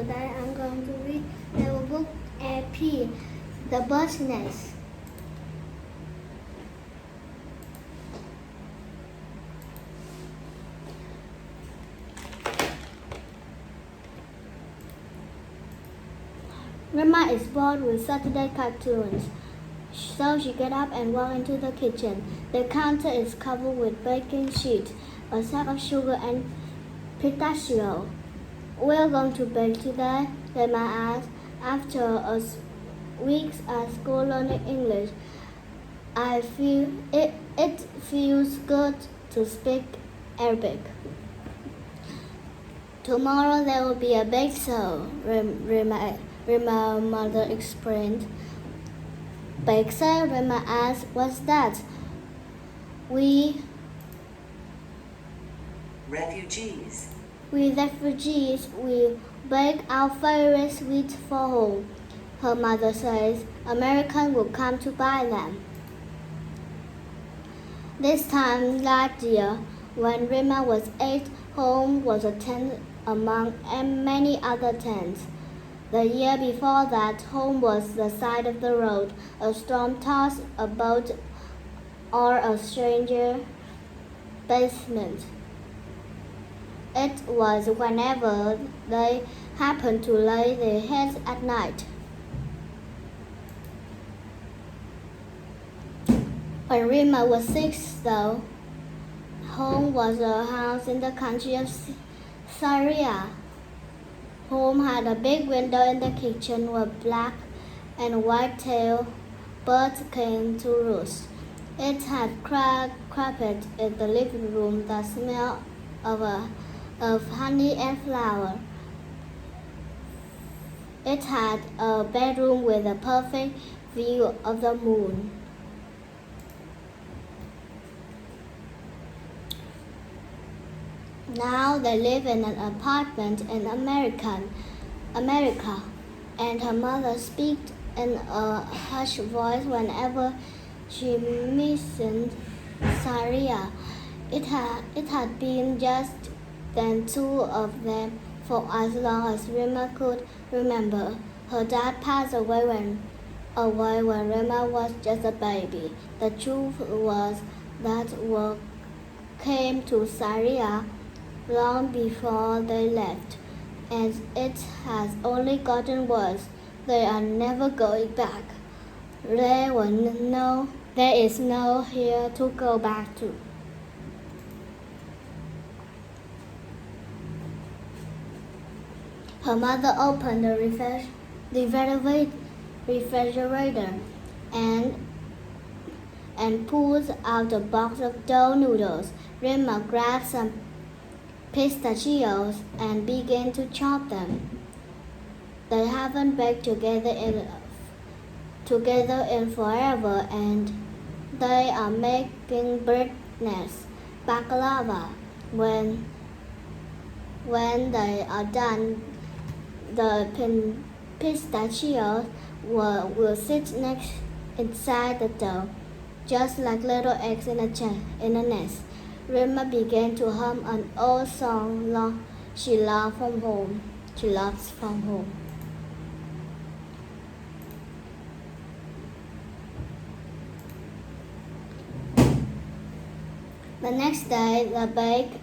Today I'm going to read the book AP, The Bird's Nest. Grandma is bored with Saturday cartoons, so she gets up and walks into the kitchen. The counter is covered with baking sheets, a sack of sugar, and pistachio. We're going to bake today, Grandma asked. After a week at school learning English, I feel it feels good to speak Arabic. Tomorrow there will be a bake sale, Rima mother explained. Bake sale? Rima asked. What's that? We refugees will bake our favorite sweets for home. Her mother says Americans will come to buy them. This time last year, when Rima was 8, home was a tent among many other tents. The year before that, home was the side of the road, a storm tossed a boat or a stranger basement. It was whenever they happened to lay their heads at night. When Rima was 6, though, home was a house in the country of Syria. Home had a big window in the kitchen where black and white-tailed birds came to roost. It had carpet in the living room that smelled of honey and flower. It had a bedroom with a perfect view of the moon. Now they live in an apartment in America, and her mother speaks in a hushed voice whenever she mentioned Syria. It had been just then 2 of them for as long as Rima could remember. Her dad passed away when Rima was just a baby. The truth was that war came to Syria long before they left, and it has only gotten worse. They are never going back. There is no here to go back to. Her mother opened the refrigerator and pulls out a box of dough noodles. Rima grabbed some pistachios and began to chop them. They haven't baked together in forever, and they are making bird's nest baklava. When they are done, the pistachios will sit inside the dough, just like little eggs in a nest. Rima began to hum an old song she loves from home. The next day, the bake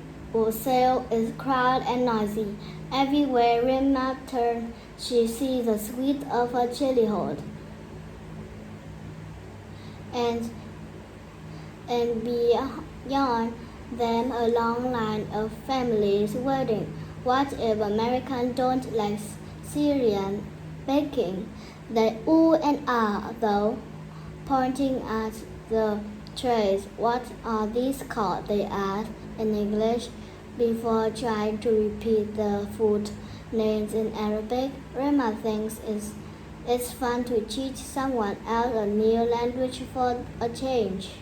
sale is crowded and noisy. Everywhere Rima turns, she sees the sweet of a chili hole. And beyond them a long line of families waiting. What if Americans don't like Syrian baking? They ooh and ah, though, pointing at the trays. What are these called? They asked in English before trying to repeat the food names in Arabic. Rima thinks it's fun to teach someone else a new language for a change.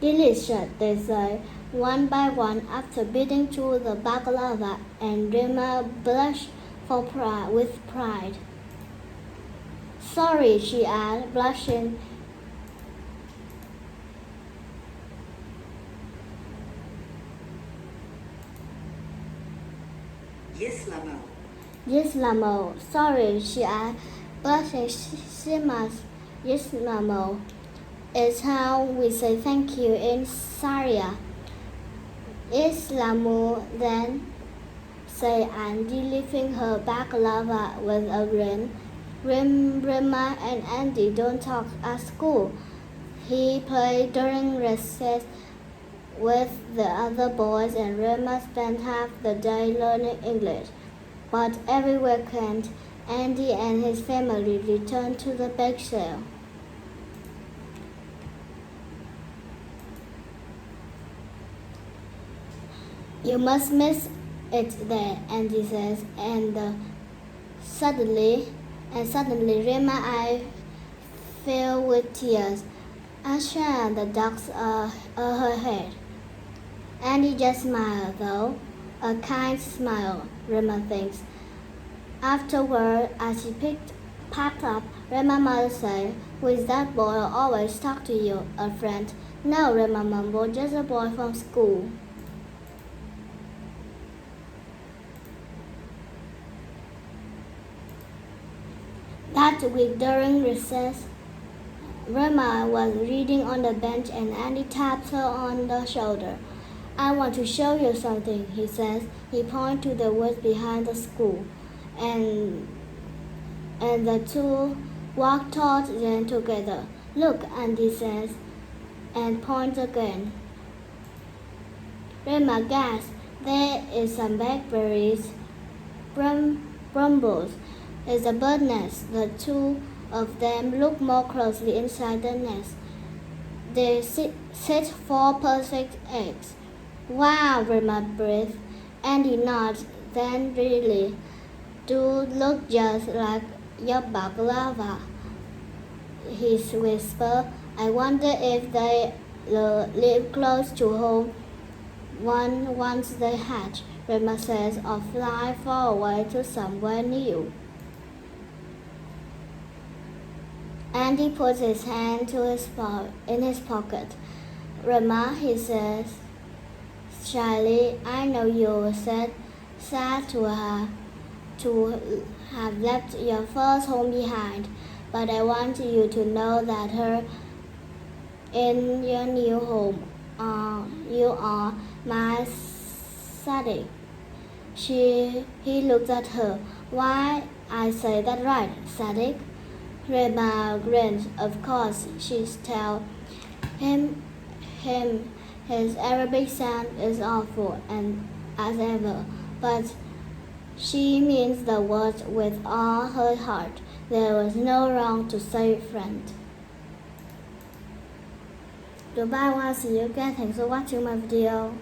Delicious, they say, one by one after biting through the baklava, and Rima blushed with pride. Sorry, she added, blushing. Yes, Lamo. Yes, Lamo. Sorry, she asked. Blushing, she must. Yes, Lamo. It's how we say thank you in Syria. Is Lamo then? Say Andy, lifting her baklava with a grin. Rima and Andy don't talk at school. He played during recess with the other boys and Rima spent half the day learning English. But every weekend, Andy and his family returned to the bake sale. You must miss it there, Andy says, and suddenly Rima eyes fill with tears. Asha, the ducks are her head. Andy just smiled, though, a kind smile, Rima thinks. Afterward, as she packed up, Rima mother said, "Who is that boy who always talk to you? A friend?" "No," Rima mumbled, "just a boy from school." That week during recess, Rima was reading on the bench and Andy tapped her on the shoulder. "I want to show you something," he says. He pointed to the woods behind the school, and the two walked toward them together. "Look," Andy says, and points again. Rima gasped. "There is some blackberries, brambles. It's a bird nest." The two of them looked more closely inside the nest. They sit 4 perfect eggs. "Wow," Rima breathed. Andy nodded. "Then really do look just like your baklava," he whispered. "I wonder if they live close to home once they hatch," Rima says, "or fly far away to somewhere new." Andy puts his hand in his pocket. "Rima," he says shyly, "I know you said sad to have left your first home behind, but I want you to know that here in your new home, you are my Sadiq." He looked at her. "Why, I say that right, Sadiq." Rima grinned. Of course, she's tell him his Arabic sound is awful and as ever, but she means the words with all her heart. There was no wrong to say friend. Goodbye, once see you again. Thanks for watching my video.